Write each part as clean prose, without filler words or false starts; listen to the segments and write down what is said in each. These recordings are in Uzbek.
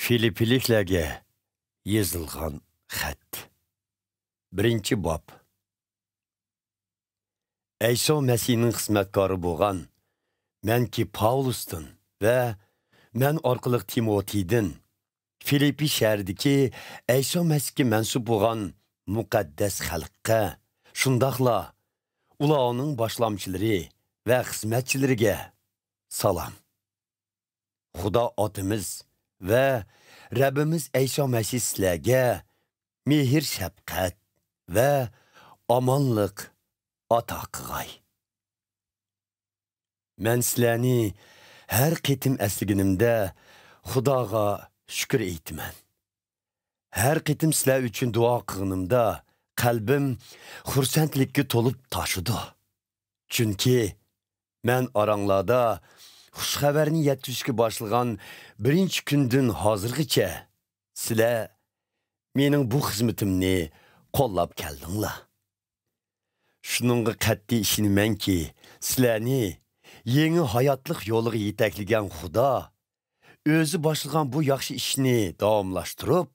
Filipliklarga yozilgan xat. Birinchi bob. Ayso Masihning xizmatkori bo'lgan menki Pavlusdan va men orqali Timotiydan Filipi shahridagi Ayso Masihga mansub bo'lgan muqaddas xalqqa, shundaqla ularning boshlamchilari va xizmatchilariga salom. Xudo otimiz va Rabbimiz Ayso Masih sizlarga mehr shafqat va omonlik ato qilg'ay. Men sizlarni har qitim esliginimda Xudoga shukr aytaman. Har qitim sizlar uchun duo qilganimda qalbim xursandlikka to'lib toshidi. Chunki men oranglarda xushxabarni yetkazishga boshlagan birinchi kundan hozirgacha sizlar mening bu xizmatimni qo'llab keldinglar. Shuningga qat'iy ishonamanki, sizlarni yangi hayotlik yo'liga yetaklagan Xudo o'zi boshlagan bu yaxshi ishni davomlashtirib,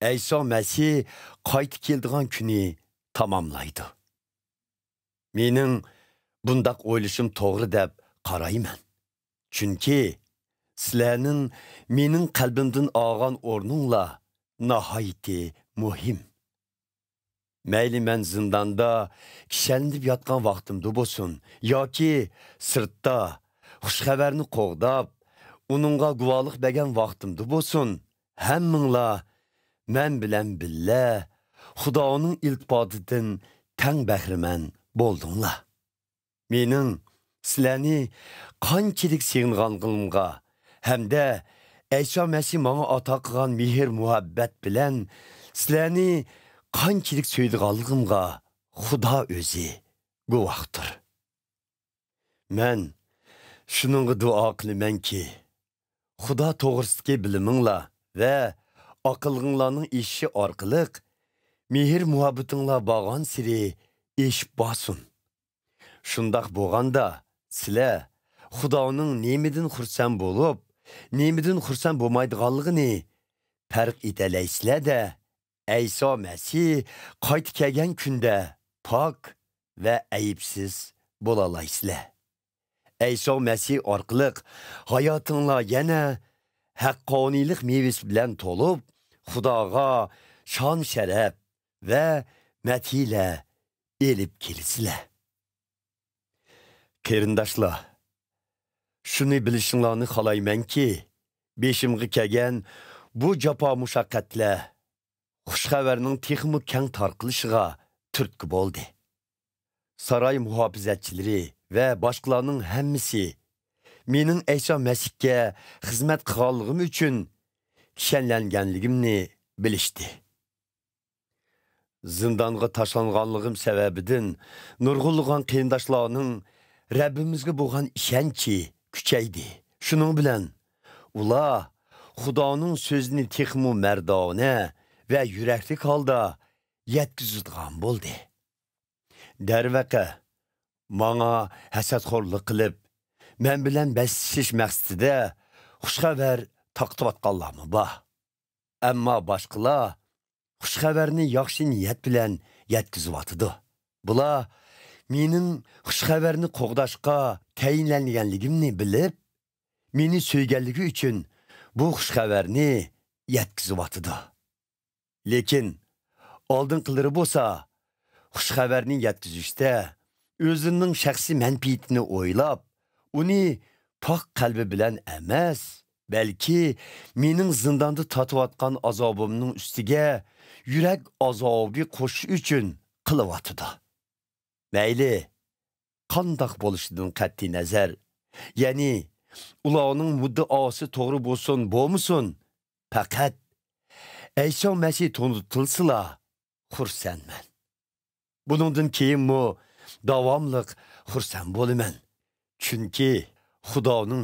Ayso Masih qaytib keladigan kuni tamomlaydi. Mening bundaq o'ylashim to'g'ri deb qarayman. Chunki sizlarning mening qalbimdan olgan o'rninglar nihoyatda muhim. Mayli men zindonda kishanib yotgan vaqtimda bo'lsin yoki sirtda xushxabarni qo'g'dab, uningga guvohlik bergan vaqtimda bo'lsin, hammanglar men bilan billa Xudoning iltifotidan tang bahriman bo'ldinglar. Mening sizlarni qanchalik sevganligimga hamda Ayso Masih menga ato qilgan mehr muhabbat bilan sizlarni qanchalik so'ydiganligimga Xudo o'zi guvohdir. Men shuningga duo qilamanki, Xudo to'g'risidagi biliminglar va aqlinglarning eshishi orqali mehr muhabbatinglar bo'lgan siri eshib bosun. Shundaq bo'lganda sizlar Xudoning nemidan xursand bo'lib, nemidan xursand bo'lmaydiganligini farq etalaysizlar-da, Ayso Masih qaytib kelgan kunda pok va ayibsiz bo'lalaysizlar. Ayso Masih orqali hayotinglar yana haqqoniylik mevasi bilan to'lib, Xudoga shon sharaf va madhiyla elib kelisizlar. Qarindoshlar, shuni bilishinglarni xohlaymanki, beshimga kelgan bu jafo mushaqqatlar xushxabarning texmi keng tarqilishiga turtki bo'ldi. Saroy muhofizatchilari va boshqalarning hammasi mening Ayso Masihga xizmat qilganligim uchun ishonlanganligimni bilishdi. Zindonga tashlanganligim sababidan nurg'unlagan qarindoshlarning Rabbimizga bo'lgan ishonchi kuchaydi. Shuning bilan ular Xudoning so'zini texmi mardona va yuraklik holda yetkazadigan bo'ldi. Darvaqa menga hasadxo'rlik qilib, men bilan basishish maqsadida xushxabar taqtiyotganlarmi bor. Ammo boshqalar xushxabarni yaxshi niyat bilan yetkazib bular mening xushxabarni qo'g'dashga tayinlanganligimni bilib, meni so'yganligi uchun bu xushxabarni yetkazib Lekin oldinqilari bo'lsa, xushxabarni yetkazishda o'zining shaxsiy manfaatini o'ylab, uni pok qalbi bilan emas, balki mening zindonda tatiyotgan azobimning ustiga yurak azobi qo'shish uchun qilyotdi. Mayli qandoq bo'lishidan qat'iy nazar, ya'ni ularning muddaosi to'g'ri bo'lsin, bo'lmasin, faqat Ayso Masih to'nitilsila xursandman. Buningdan keyinmi davomliq xursand bo'laman. Chunki Xudoning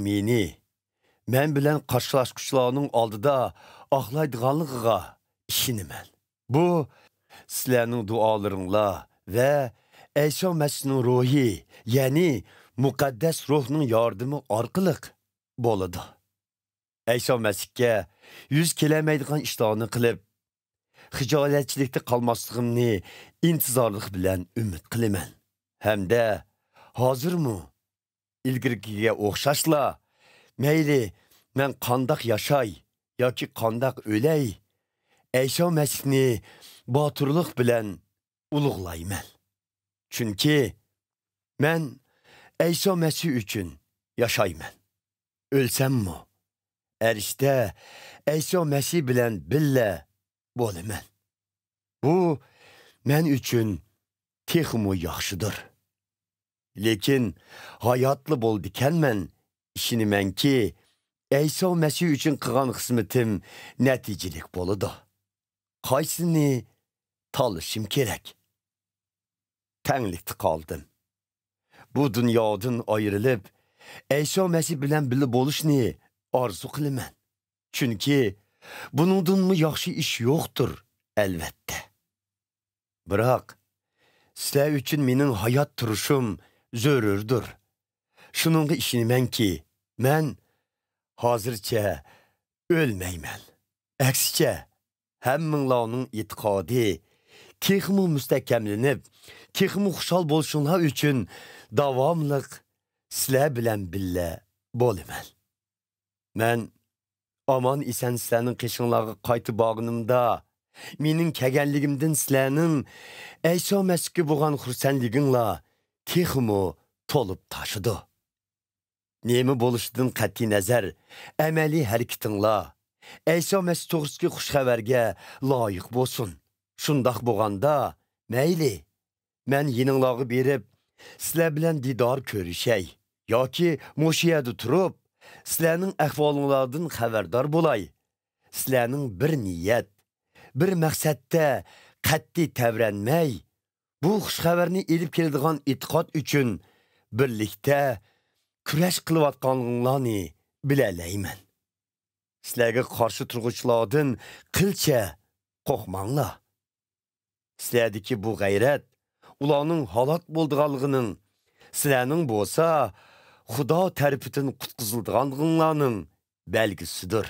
men bilan qarshilashuvchilarning oldida oqlaydiganligiga ishonaman. Bu sizlarning duolaringlar va Ayso Masihning ruhi, ya'ni muqaddas ruhning yordami orqali bo'ladi. İsa Məsihga yüz kelamaydigan ishlarni qilib, xijolatchilikda qolmasligimni intizorlik bilan umid qilaman. Hamda hozirmi ilgirgiga o'xshashla, mayli men qandoq yashay yoki qandoq o'lay, İsa Məsihni boturlik bilan ulug'layman. Chunki men İsa Məsih uchun yashayman. Ölsemmi, erishda İsa Məsih bilan billa bo'laman. Bu men uchun texmo yaxshidir. Lekin hayotli bo'ldikanman, ishonimanki, İsa Məsih uchun qilgan xizmatim natijilik bo'ladi. Qaysini tanlashim kerak? Tanglikda qoldim. Bu dunyodan ayrılıb, İsa Məsih bilan birga bo'lishni orzu qilaman. Chunki buningdanmi yaxshi ish yo'qdir, albatta. Biroq sizlar uchun mening hayot turishim zarurdir. Shuningga ishonamanki, men hozircha o'lmayman. Aksicha, hammanglarning e'tiqodi texmo mustahkamlanib, texmo xushal bo'lishinglar uchun davomliq sizlar bilan billa bo'laman. Men aman esan sizlarning qishinglarga qaytib borganimda, mening kelganligimdan sizlarning İsa Məsihga bo'lgan xursandliginglar texmo to'lib tashidi. Nima bo'lishidan qat'iy nazar, amaliy harakatinglar İsa Məsih to'g'risidagi xush xabarga loyiq bo'lsin. Shundoq bo'lganda, mayli, men yeninglarga berib, sizlar bilan didor ko'rishay yoki mo'shiyada turib, sizlarning ahvolinglardan xabardor bo'lay. Sizlarning bir niyat, bir maqsadda qat'iy tavranmay, bu xush xabarni elib keladigan e'tiqod uchun birlikda kurash qilayotganliginglarni bilalayman. Sizlarga qarshi turg'uvchilardan qilcha qo'rqmanglar. Sizlardagi bu g'ayrat ularning halok bo'lganligining, sizlarning bo'lsa Xudo tarafidan qutqizilganliginglarning belgisidir.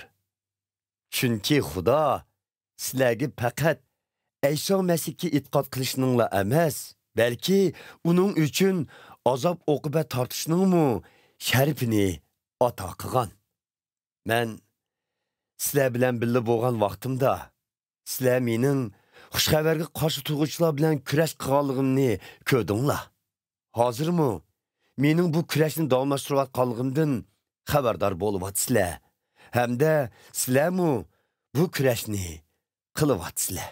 Chunki Xudo sizlarga faqat İsa Məsihga e'tiqod qilishingla emas, balki uning uchun azob oqibat tortishning sharifini ato qilgan. Men sizlar bilan birga bo'lgan vaqtimda, sizlar mening xushxabarga qarshi turg'uvchilar bilan kurash qilganligimni ko'rdinglar. Hozirmi mening bu kurashni davomlashtirayotganligimdan xabardor bo'lyapsizlar. Hamda sizlarmi bu kurashni qilyapsizlar.